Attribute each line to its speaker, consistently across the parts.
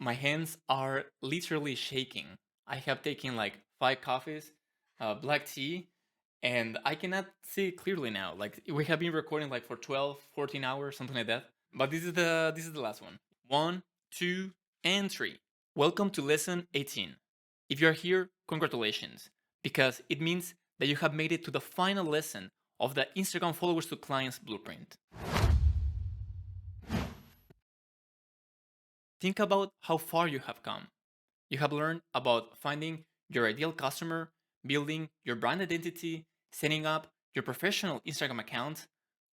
Speaker 1: My hands are literally shaking. I have taken like 5 coffees, black tea, and I cannot see clearly now. Like we have been recording like for 12, 14 hours, something like that. But this is the last one. 1, 2, and 3. Welcome to lesson 18. If you are here, congratulations, because it means that you have made it to the final lesson of the Instagram followers to clients blueprint. Think about how far you have come. You have learned about finding your ideal customer, building your brand identity, setting up your professional Instagram account,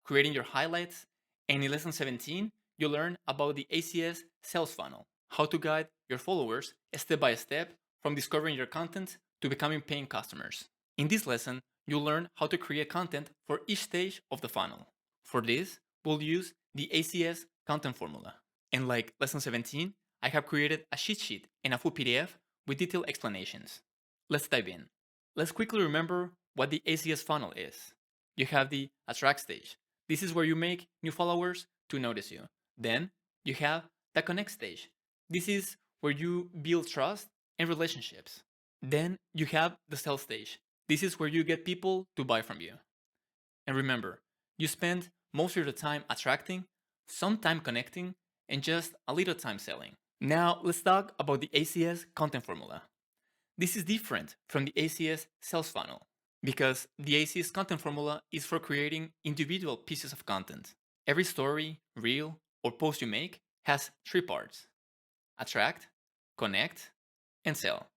Speaker 1: creating your highlights, and in lesson 17, you learn about the ACS Sales Funnel, how to guide your followers step by step from discovering your content to becoming paying customers. In this lesson, you'll learn how to create content for each stage of the funnel. For this, we'll use the ACS Content Formula. And like lesson 17, I have created a cheat sheet and a full PDF with detailed explanations. Let's dive in. Let's quickly remember what the ACS funnel is. You have the attract stage. This is where you make new followers to notice you. Then you have the connect stage. This is where you build trust and relationships. Then you have the sell stage. This is where you get people to buy from you. And remember, you spend most of your time attracting, some time connecting, and just a little time selling. Now let's talk about the ACS Content Formula. This is different from the ACS Sales Funnel because the ACS Content Formula is for creating individual pieces of content. Every story, reel, or post you make has 3 parts: attract, connect, and sell.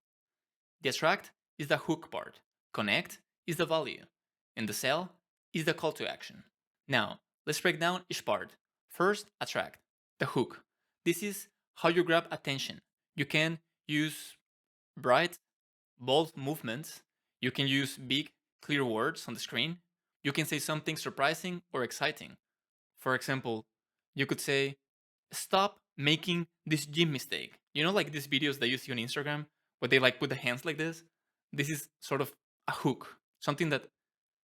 Speaker 1: The attract is the hook part, connect is the value, and the sell is the call to action. Now, let's break down each part. First, attract, the hook. This is how you grab attention. You can use bright, bold movements. You can use big, clear words on the screen. You can say something surprising or exciting. For example, you could say, stop making this gym mistake. You know, like these videos that you see on Instagram where they like put the hands like this? This is sort of a hook, something that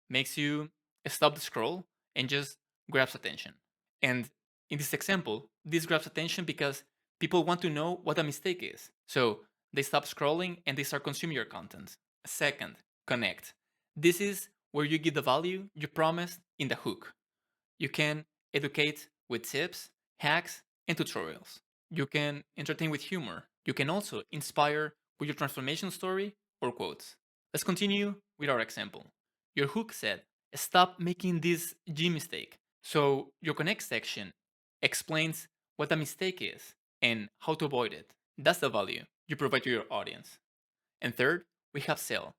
Speaker 1: makes you stop the scroll and just grabs attention. And in this example, this grabs attention because people want to know what a mistake is. So they stop scrolling and they start consuming your content. Second, connect. This is where you give the value you promised in the hook. You can educate with tips, hacks, and tutorials. You can entertain with humor. You can also inspire with your transformation story or quotes. Let's continue with our example. Your hook said, stop making this G mistake. So your connect section explains what a mistake is and how to avoid it. That's the value you provide to your audience. And third, we have sell.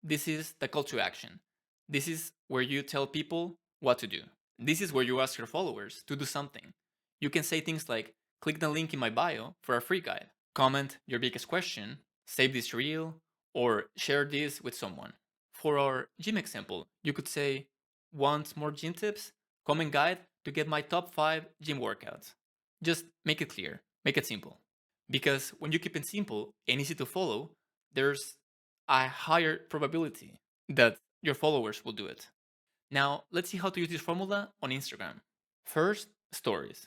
Speaker 1: This is the call to action. This is where you tell people what to do. This is where you ask your followers to do something. You can say things like, click the link in my bio for a free guide, comment your biggest question, save this reel, or share this with someone. For our gym example, you could say, want more gym tips? Comment guide to get my top 5 gym workouts. Just make it clear, make it simple. Because when you keep it simple and easy to follow, there's a higher probability that your followers will do it. Now, let's see how to use this formula on Instagram. First, stories.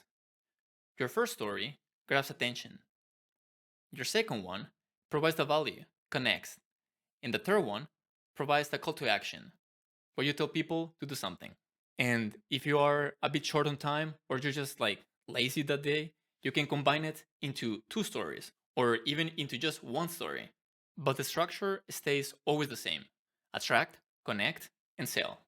Speaker 1: Your first story grabs attention. Your second one provides the value, connects. And the third one provides the call to action, where you tell people to do something. And if you are a bit short on time or you're just like lazy that day, you can combine it into 2 stories or even into just 1 story. But the structure stays always the same: attract, connect, and sell.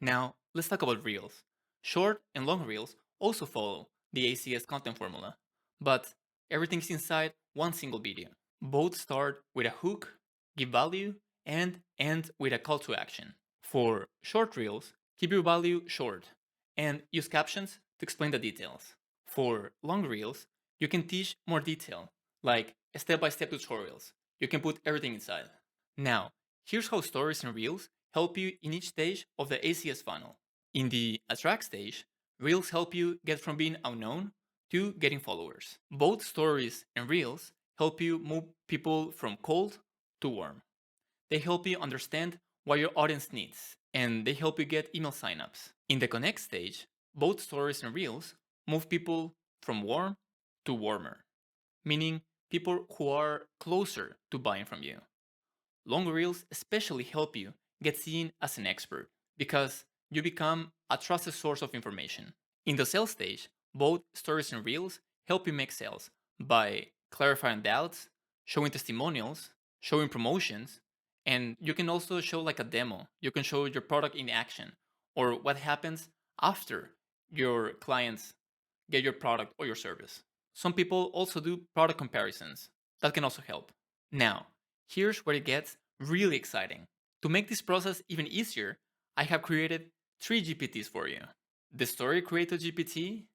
Speaker 1: Now, let's talk about reels. Short and long reels also follow the ACS content formula, but everything's inside one single video. Both start with a hook, give value, and end with a call to action. For short reels, keep your value short and use captions to explain the details. For long reels, you can teach more detail, like step-by-step tutorials. You can put everything inside. Now, here's how stories and reels help you in each stage of the ACS funnel. In the attract stage, reels help you get from being unknown to getting followers. Both stories and reels help you move people from cold to warm. They help you understand what your audience needs, and they help you get email signups. In the connect stage, both stories and reels move people from warm to warmer, meaning people who are closer to buying from you. Long reels especially help you get seen as an expert because you become a trusted source of information. In the sales stage, both stories and reels help you make sales by clarifying doubts, showing testimonials, showing promotions, and you can also show like a demo. You can show your product in action or what happens after your clients get your product or your service. Some people also do product comparisons. That can also help. Now, here's where it gets really exciting. To make this process even easier, I have created 3 GPTs for you: the Story Creator GPT,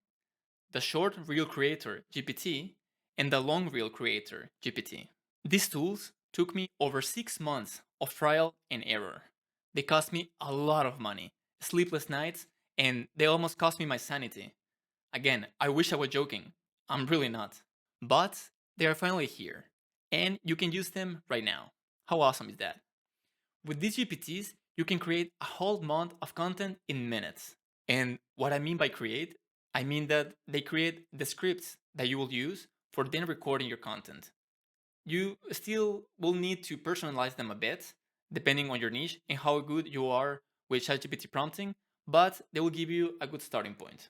Speaker 1: the Short Reel Creator GPT, and the Long Reel Creator GPT. These tools took me over 6 months of trial and error. They cost me a lot of money, sleepless nights, and they almost cost me my sanity. Again, I wish I was joking. I'm really not. But they are finally here, and you can use them right now. How awesome is that? With these GPTs, you can create a whole month of content in minutes. And what I mean by create, I mean that they create the scripts that you will use for then recording your content. You still will need to personalize them a bit, depending on your niche and how good you are with ChatGPT prompting, but they will give you a good starting point.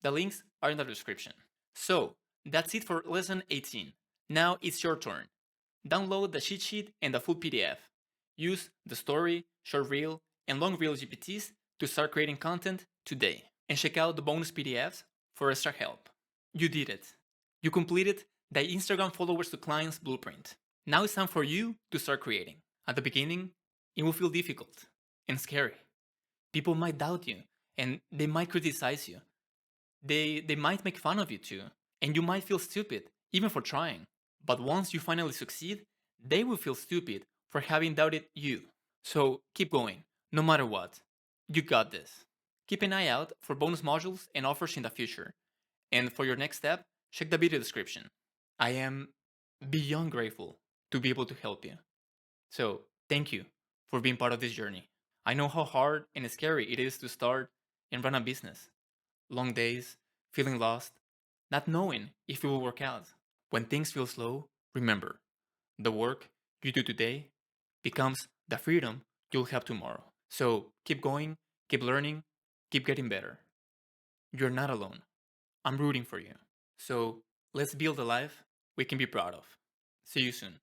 Speaker 1: The links are in the description. So, that's it for lesson 18. Now it's your turn. Download the cheat sheet and the full PDF. Use the story, short reel, and long reel GPTs to start creating content today. And check out the bonus PDFs for extra help. You did it. You completed the Instagram followers to clients blueprint. Now it's time for you to start creating. At the beginning, it will feel difficult and scary. People might doubt you and they might criticize you. They might make fun of you too. And you might feel stupid, even for trying. But once you finally succeed, they will feel stupid for having doubted you. So keep going, no matter what. You got this. Keep an eye out for bonus modules and offers in the future. And for your next step, check the video description. I am beyond grateful to be able to help you. So thank you for being part of this journey. I know how hard and scary it is to start and run a business. Long days, feeling lost, not knowing if it will work out. When things feel slow, remember, the work you do today becomes the freedom you'll have tomorrow. So keep going, keep learning, keep getting better. You're not alone. I'm rooting for you. So let's build a life we can be proud of. See you soon.